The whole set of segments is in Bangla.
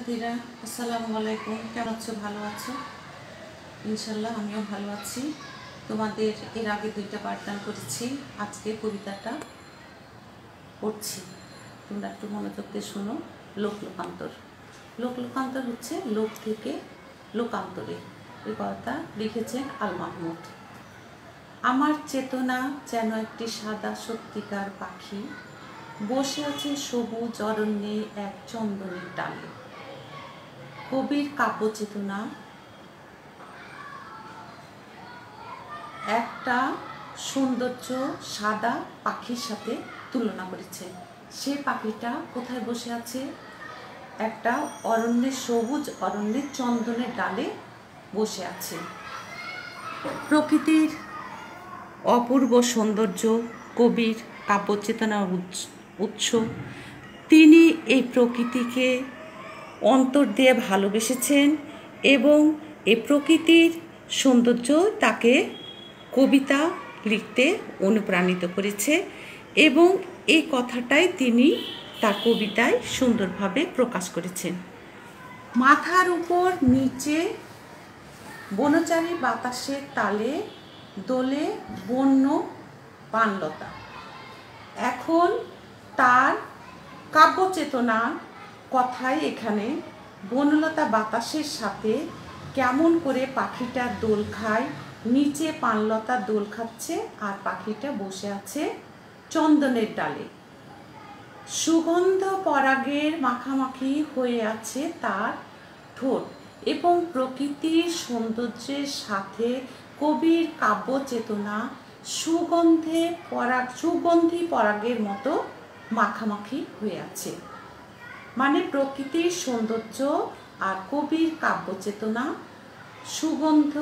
শিক্ষার্থীরা আসসালামু আলাইকুম। কেমন আছো? ভালো আছো? ইনশাল্লাহ আমিও ভালো আছি। তোমাদের এর আগে 2টা পাঠদান করেছি, আজকে কবিতাটা পড়ছি। তোমরা একটু মনোযোগ দিয়ে শোনো। লোক লোকান্তর। লোক লোকান্তর হচ্ছে লোক থেকে লোকান্তরে। এই কথা লিখেছেন আল মাহমুদ। আমার চেতনা যেন একটি সাদা সত্যিকার পাখি, বসে আছে সবুজ অরণ্যে এক চন্দনের ডালে। কবির কাব্য চেতনা একটা সৌন্দর্য সাদা পাখির সাথে তুলনা করেছে। সে পাখিটা কোথায় বসে আছে? একটা অরণ্যের সবুজ অরণ্যের চন্দনের ডালে বসে আছে। প্রকৃতির অপূর্ব সৌন্দর্য কবির কাব্য চেতনার উৎস। তিনি এই প্রকৃতিকে অন্তর দিয়ে ভালোবেসেছেন এবং এই প্রকৃতির সৌন্দর্য তাকে কবিতা লিখতে অনুপ্রাণিত করেছে এবং এই কথাটাই তিনি তার কবিতায় সুন্দরভাবে প্রকাশ করেছেন। মাথার উপর নিচে বনচারী বাতাসের তালে দোলে বন্য পানলতা। এখন তার কাব্য চেতনা কথায় এখানে বনলতা বাতাসের সাথে কেমন করে পাখিটা দোল খায়, নিচে পানলতা দোল খাচ্ছে আর পাখিটা বসে আছে চন্দনের ডালে। সুগন্ধ পরাগের মাখামাখি হয়ে আছে তার ঠোঁট এবং প্রকৃতির সৌন্দর্যের সাথে কবির কাব্য চেতনা সুগন্ধি পরাগের মতো মাখামাখি হয়ে আছে। মানে প্রকৃতির সৌন্দর্য আর কবির কাব্য চেতনা সুগন্ধ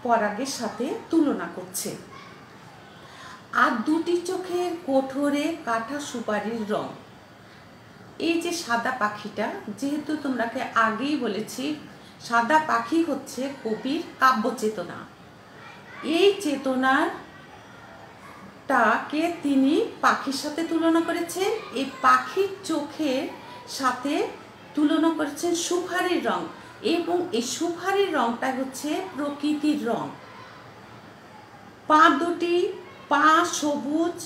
পরাগের সাথে তুলনা করছে। আর দুটি চোখের কোঠরে কাঠা সুপারির রং। এই যে সাদা পাখিটা, যেহেতু তোমরাকে আগেই বলেছি সাদা পাখি হচ্ছে কবির কাব্য চেতনা, এই চেতনাটাকে তিনি পাখির সাথে তুলনা করেছেন। এই পাখির চোখের সাথে তুলনা করেছেন সুপারির রং এবং এই সুপারির রংটা হচ্ছে প্রকৃতির রং। পা দুটি পা সবুজ,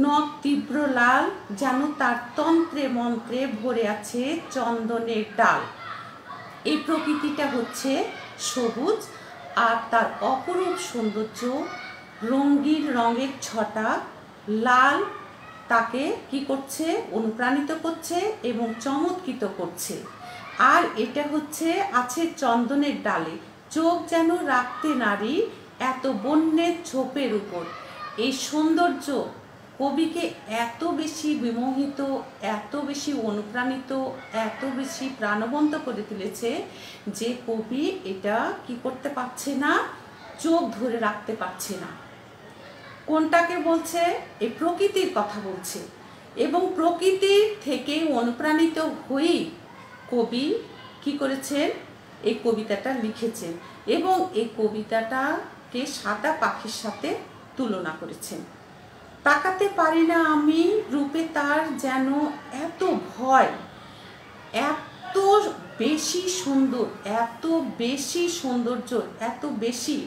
নখ তীব্র লাল, যেন তার তন্ত্রে মন্ত্রে ভরে আছে চন্দনের ডাল। এই প্রকৃতিটা হচ্ছে সবুজ আর তার অপরূপ সৌন্দর্য রঙিন রঙের ছটা লাল তাকে কি করছে? অনুপ্রাণিত করছে এবং চমৎকৃত করছে। আর এটা হচ্ছে আছে চন্দনের ডালে। চোখ যেন রাখতে নারী এত বন্যের ছোপের উপর। এই সৌন্দর্য কবিকে এত বেশি বিমোহিত, এত বেশি অনুপ্রাণিত, এত বেশি প্রাণবন্ত করে তুলেছে যে কবি এটা কি করতে পারছে না, চোখ ধরে রাখতে পারছে না। কোনটাকে বলছে? এই প্রকৃতির কথা বলছে এবং প্রকৃতির থেকে অনুপ্রাণিত হয়েই কবি কি করেছেন? এই কবিতাটা লিখেছেন এবং এই কবিতাটাকে সাদা পাখির সাথে তুলনা করেছেন। তাকাতে পারি না আমি রূপে তার যেন এত ভয়, এত বেশি সুন্দর, এত বেশি সৌন্দর্য, এত বেশি।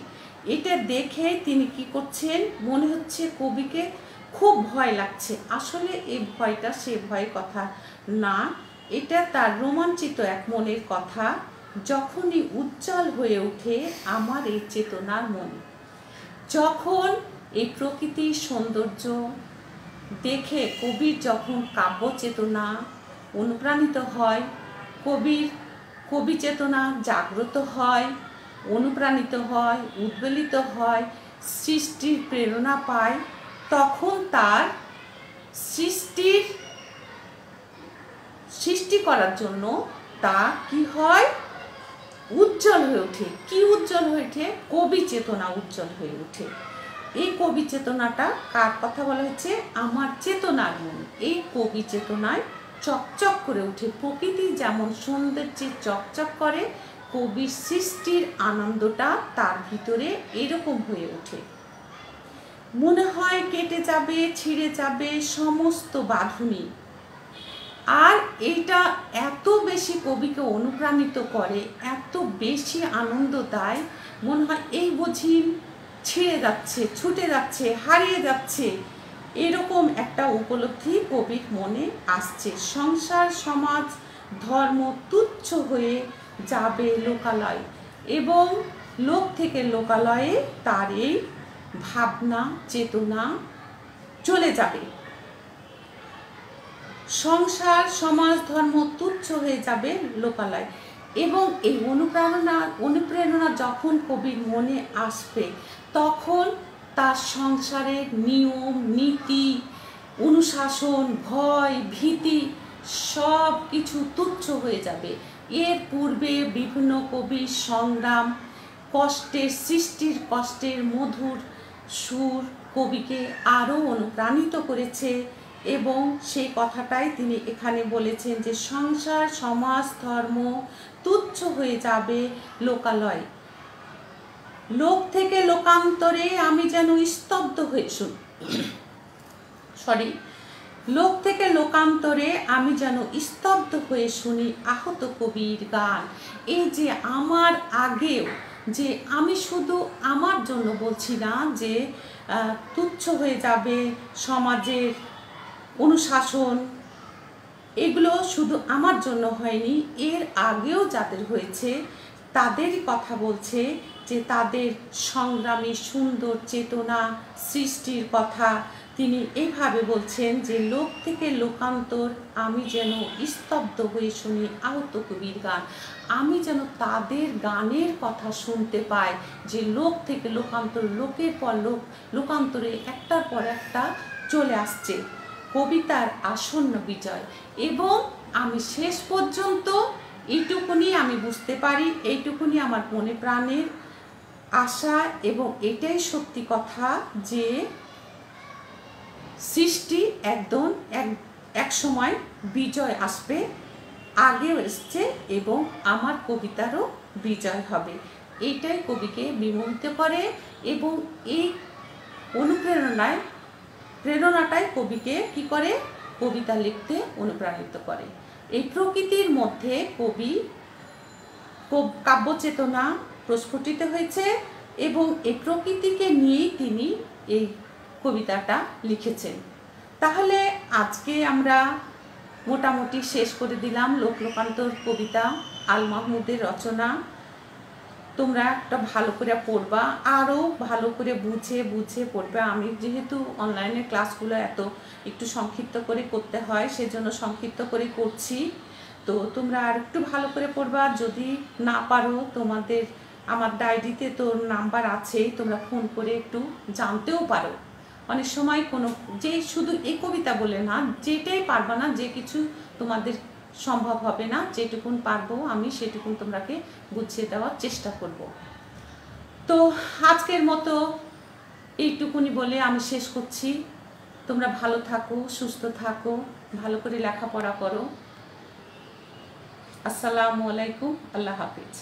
এটা দেখে তিনি কি করছেন? মনে হচ্ছে কবিকে খুব ভয় লাগছে। আসলে এই ভয়টা সে ভয়ের কথা না, এটা তার রোমাঞ্চিত এক মনের কথা। যখনই উজ্জ্বল হয়ে ওঠে আমার এই চেতনার মন, যখন এই প্রকৃতির সৌন্দর্য দেখে কবির যখন কাব্য চেতনা অনুপ্রাণিত হয়, কবি চেতনা জাগ্রত হয়, অনুপ্রাণিত হয়, উদ্বেলিত হয়, সৃষ্টির প্রেরণা পায়, তখন তার সৃষ্টি করার জন্য তা কি হয়? উজ্জ্বল হয়ে ওঠে। কি উজ্জ্বল হয়ে ওঠে? কবি চেতনা উজ্জ্বল হয়ে ওঠে। এই কবি চেতনাটা কার কথা বলা হচ্ছে? আমার চেতনার মন। এই কবি চেতনায় চকচক করে ওঠে। প্রকৃতি যেমন সৌন্দর্যে চকচক করে, কবির সৃষ্টির আনন্দটা তার ভিতরে এরকম হয়ে ওঠে। মনে হয় কেটে যাবে, ছিঁড়ে যাবে সমস্ত বাঁধুনি, আর এইটা এত বেশি কবিকে অনুপ্রাণিত করে, এত বেশি আনন্দ দেয়, মনে হয় এই বুঝি ছিঁড়ে যাচ্ছে, ছুটে যাচ্ছে, হারিয়ে যাচ্ছে, এরকম একটা উপলব্ধি কবির মনে আসছে। সংসার, সমাজ, ধর্ম তুচ্ছ হয়ে যাবে লোকালয়, এবং লোক থেকে লোকালয়ে তার এই ভাবনা চেতনা চলে যাবে। সংসার, সমাজ, ধর্ম তুচ্ছ হয়ে যাবে লোকালয়। এবং এই অনুপ্রেরণা যখন কবির মনে আসবে, তখন তার সংসারের নিয়ম নীতি, অনুশাসন, ভয়, ভীতি সব কিছু তুচ্ছ হয়ে যাবে। এর পূর্বে বিভিন্ন কবির সংগ্রাম, কষ্টের, সৃষ্টির কষ্টের মধুর সুর কবিকে আরও অনুপ্রাণিত করেছে, এবং সেই কথাটাই তিনি এখানে বলেছেন যে সংসার, সমাজ, ধর্ম তুচ্ছ হয়ে যাবে লোকালয়। লোক থেকে লোকান্তরে আমি যেন স্তব্ধ হয়ে লোক থেকে লোকান্তরে আমি যেন স্তব্ধ হয়ে শুনি আহত কবির গান। এই যে আমার আগেও, যে আমি শুধু আমার জন্য বলছি না যে তুচ্ছ হয়ে যাবে সমাজের অনুশাসন, এগুলো শুধু আমার জন্য হয়নি, এর আগেও যাদের হয়েছে তাদেরই কথা বলছে, যে তাদের সংগ্রামী সুন্দর চেতনা সৃষ্টির কথা তিনি এইভাবে বলছেন যে লোক থেকে লোকান্তর আমি যেন স্তব্ধ হয়ে শুনি আহত কবির গান। আমি যেন তাদের গানের কথা শুনতে পাই, যে লোক থেকে লোকান্তর, লোকের পর লোক, লোকান্তরে একটার পর একটা চলে আসছে কবিতার আসন্ন বিজয়। এবং আমি শেষ পর্যন্ত এইটুকুনি আমি বুঝতে পারি, এইটুকুনি আমার মনে প্রাণের আশা, এবং এটাই সত্যি কথা যে সৃষ্টি একদম এক সময় বিজয় আসবে, আগেও এসছে, এবং আমার কবিতারও বিজয় হবে। এইটাই কবিকে বিমোহিত করে, এবং এই প্রেরণাটাই কবিকে কি করে, কবিতা লিখতে অনুপ্রাণিত করে। এই প্রকৃতির মধ্যে কবি কাব্যচেতনা প্রস্ফুটিত হয়েছে, এবং এই প্রকৃতিকে নিয়েই তিনি এই কবিতাটা লিখেছেন। তাহলে আজকে আমরা মোটামুটি শেষ করে দিলাম লোকলোকান্তর কবিতা, আল মাহমুদের রচনা। তোমরা একটা ভালো করে পড়বা, আরও ভালো করে বুঝে পড়বে। আমি যেহেতু অনলাইনে ক্লাসগুলো একটু সংক্ষিপ্ত করে করতে হয়, সেজন্য সংক্ষিপ্ত করে করছি। তো তোমরা আর একটু ভালো করে পড়বা। যদি না পারো, তোমাদের আমার ডায়েরিতে তো নাম্বার আছেই, তোমরা ফোন করে একটু জানতেও পারো। অনেক সময় যে শুধু এই কবিতা বলে না, যেটাই পারবা না, যে কিছু তোমাদের সম্ভব হবে না, যেটুকুন পারবো আমি সেটুকুন তোমরাকে বুঝিয়ে দেওয়ার চেষ্টা করব। তো আজকের মতো এইটুকুনি বলে আমি শেষ করছি। তোমরা ভালো থাকো, সুস্থ থাকো, ভালো করে লেখাপড়া করো। আসসালামু আলাইকুম, আল্লাহ হাফিজ।